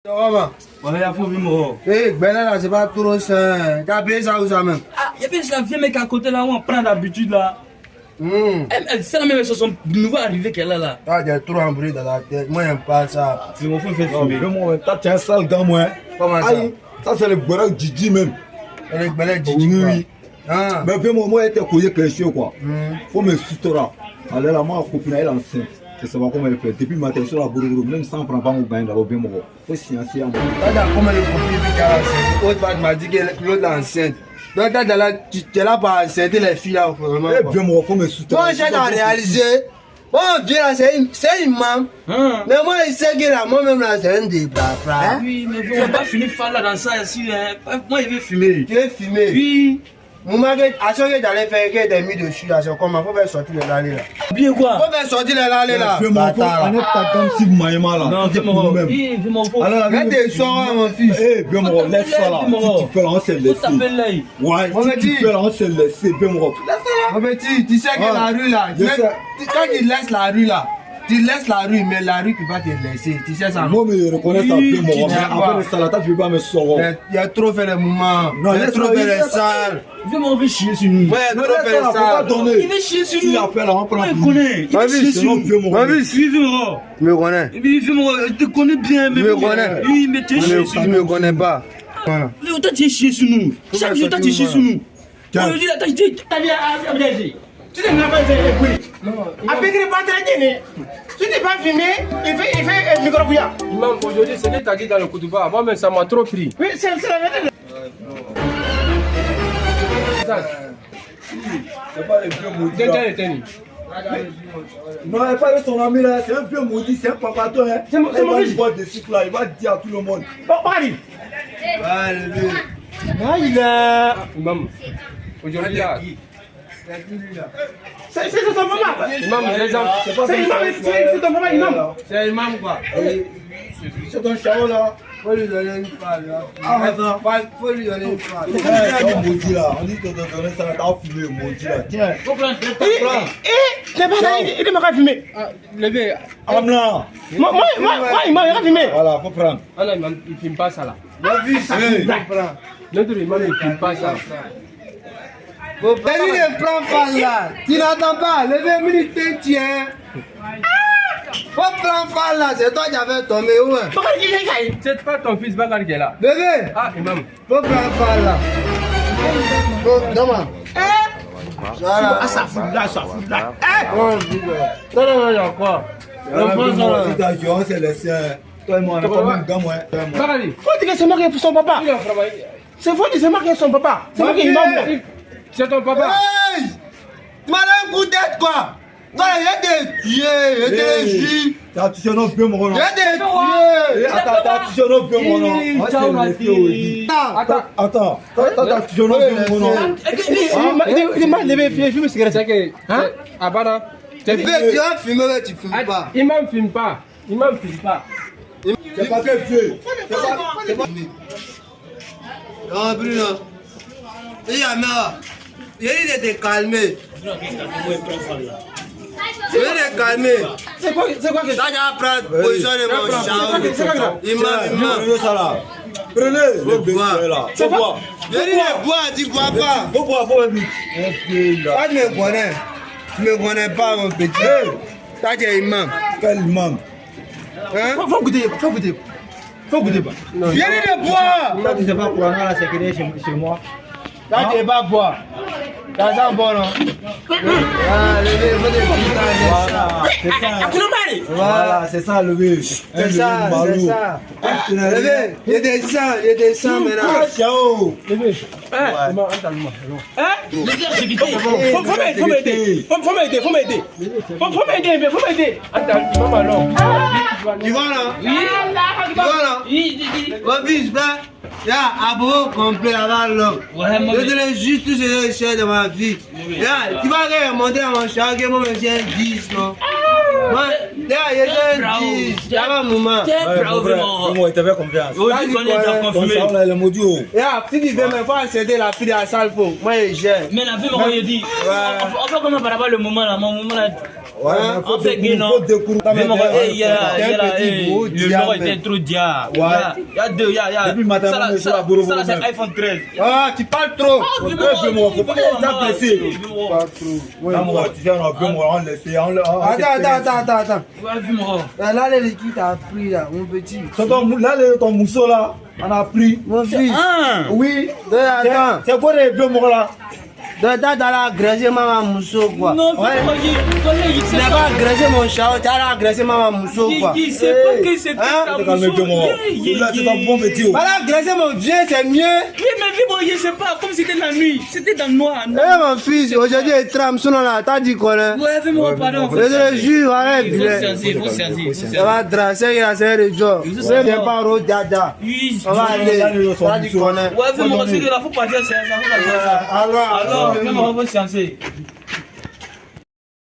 Ouais, il faut vivre. Eh, ben là, c'est pas trop ça. T'as payé ça ou ça même? Ah, il y avait la vieille mec à côté là où on prend l'habitude là. C'est la même chose, son nouveau arrivé qu'elle a là. Ah, j'ai trop embrouillé dans la tête. Moi, j'aime pas ça. C'est mon frère fait fumer. Moi, t'as un sale gars, moi. Comment ça? Aïe, ça c'est le bonheur Didi même. Elle est belle, Didi. Oui. Ah. Mais vraiment, moi, elle était couillée que je suis quoi. Faut me soutenir. Elle est là, moi, copine, elle est enceinte. Je sais pas comment elle fait. Depuis le matin, je suis là, même sans prendre pas mon bain, là, bien mon. Faut sciencer à moi. T'as comment les copines qui sont enceintes? L'autre part m'a dit que l'autre est enceinte. Donc, t'es là pour enceinte les filles là, vraiment. Eh bien, moi, faut me soutenir. Moi, j'ai réalisé. Bon, Dieu là, c'est une maman. Mais moi, il sait que là, moi-même là, c'est un débat, frère. Oui, mais on va pas finir faire là dans ça ici. Moi, il veut fumer. Tu veux fumer? Oui. Mon mari, à ce que t'allais faire, que t'es mis dessus là, c'est comment? Faut faire sortir les lalés là. Bien quoi? Faut faire sortir les lalés là. Fais mon faux, on est pas comme si vous m'avez mal là. Non, c'est mon même. Oui, c'est mon faux. Mets tes soins, mon fils. Eh, bien mon, laisse ça là. Si tu fais là, on s'est laissé. Faut taper l'œil. Ouais, si tu fais là, on s'est laissé. Bien mon, laisse ça là. Mon petit, tu sais que la rue là, quand tu laisses la rue là, tu laisses la rue, mais la rue peut pas te laisser. Tu sais ça? Moi, je reconnais ça bien mon. Mais après le salata, tu peux pas me sortir. Il y a trop fait les mouvements. Non, il y a trop fait les salles. Viens m'en faire chier sur nous. Ouais, il y a trop fait les salles. Il veut chier sur nous. Tu l'appelles, on prend. Il connaît. Il veut chier sur nous. Ma vie, Oui, viens. tu me connais. Oui, viens. Je te connais bien. Tu me connais. Oui, mais tu es chier sur Tu nous. me connais pas. Voilà. Toi, tu es chier sur nous. Chaque jour, tu es chier sur nous. Aujourd'hui, tu as dit, tu t'es même pas fait. Avec les patrons, si tu pas filmé, il fait micro bouillard. Imam, aujourd'hui, c'est que tu as dit dans le Koutouba. Moi, même ça m'a trop pris. Oui, c'est la vérité. C'est pas les vieux maudits. Quelqu'un est tenu. Non, il pas de son ami là, c'est un vieux maudit, c'est un papaton. Hein. C'est mon fils. Il va des cycles là, il va dire à tout le monde. Bon, Paris. Il a. Imam, aujourd'hui, là. C'est ton papa. Imam, les gens. C'est ton papa, imam. C'est imam quoi. C'est ton chao là. Faut lui donner une phrase. Ah, attends. Faut lui donner une phrase. C'est un maudit là, on dit que tu donnes ça là, t'as fumé le maudit là. Tiens, Il m'a pas filmé. Levez. Amna. Moi, il m'a filmé. Voilà, faut prendre. Ah non, imam, il ne filme pas ça là. Ma vie, c'est Notre imam, il ne filme pas ça. lui ne prend pas là. Tu n'entends pas. Levez minute, tiens. Faut prendre pas là. C'est toi qui avais tombé où? C'est pas ton fils Bakar qui est là. Bébé, Ah, imam. faut prendre pas là. Comment? Voilà. Ah, ça fout là. Non, il y a quoi? Si t'as joué, on s'est laissé. Toi et moi, on a pas même gars, moi. Bakari. Faut dire que c'est moi qui ai son papa. Il a travaillé. C'est faux, c'est moi qui ai son papa. C'est moi qui ai imam. C'est ton papa. Hey! Tu m'as donné un coup de tête quoi? Toi, il a été tué, il a été tué. T'as touché notre vieux mon nom. Il a été tué. Attends, t'as touché notre vieux mon nom. On s'est laissé aussi. Attends, t'as touché notre vieux mon nom. Il m'a levé, il fume cigarette. C'est que. Abana. Tu vas fumer, mais tu fumes pas. Imam ne filme pas. Imam ne filme pas. C'est pas que vieux. C'est pas. Non, Bruno. Il y a marre. Il était calmé. Il est calmé. C'est quoi que Ça, tu vas prendre position de mon chao. Imam. Prenez ça là. Prenez le bébé là. C'est quoi? Il est bois, tu ne bois pas. Faut boire, faut même. Un peu là. Toi, tu me connais. Tu ne me connais pas, mon petit. Toi, tu es imam. Quel imam? Hein? Faut goûter. Viens de boire. Toi, tu sais pas quoi, la sécurité chez moi. Toi, tu n'es pas boire. Ça sent bon, non? Ah, levez, faut des Voilà, c'est ça. Voilà, c'est ça le but. C'est ça, c'est ça. Levez, il y a des sangs maintenant. Ciao. Imam, entends-moi. Faut m'aider. Imam, alors. Tu vois là? Tu vois là? Mon fils, là, il y a un beau complet avant l'homme. Je te laisse juste tout ce que je cherche de ma vie. Là, tu vas remonter à mon char, que moi, je suis un 10, non? Moi, là, je suis un 10. Il y a un moment. Comment il t'avait confiance? Aujourd'hui, on est déjà confirmé. Comme ça, le maudit. Là, si tu veux me faire accéder la fille de la salle, moi, je gère. Mais la vie, maman, il dit. On fait comment par rapport au moment là? Mon moment là. On fait gain, non? Le numéro était trop dia. Il y a deux, il y a. Depuis matin, ça, c'est iPhone 13. Ah, tu parles trop. Faut pas blessé. Attends. Là, les liquides a pris, là, mon petit. Là, ton mousseau là, on a pris. Mon fils. Oui. Attends. C'est quoi les vieux morts là? Dans la graisser maman mousseau quoi. Non, tu n'as pas agressé mon chat, tu as agressé maman mousseau quoi. Il sait pas que c'est ta mousseau. Là, c'est un bon métier. Voilà, agresser mon vieux, c'est mieux. Oui, mais je sais pas, comme c'était la nuit, c'était dans le noir. Eh mon fils, aujourd'hui il trame son nom là, t'as dit quoi là? Ouais, fais-moi pardon. Je te jure, arrête. Faut saisir. Ça va tracer, il a serré le job. C'est bien pas route, dada. On va aller. T'as dit quoi là? Ouais, fais-moi aussi que là, faut partir, c'est ça. Alors, fais-moi, on va chancer.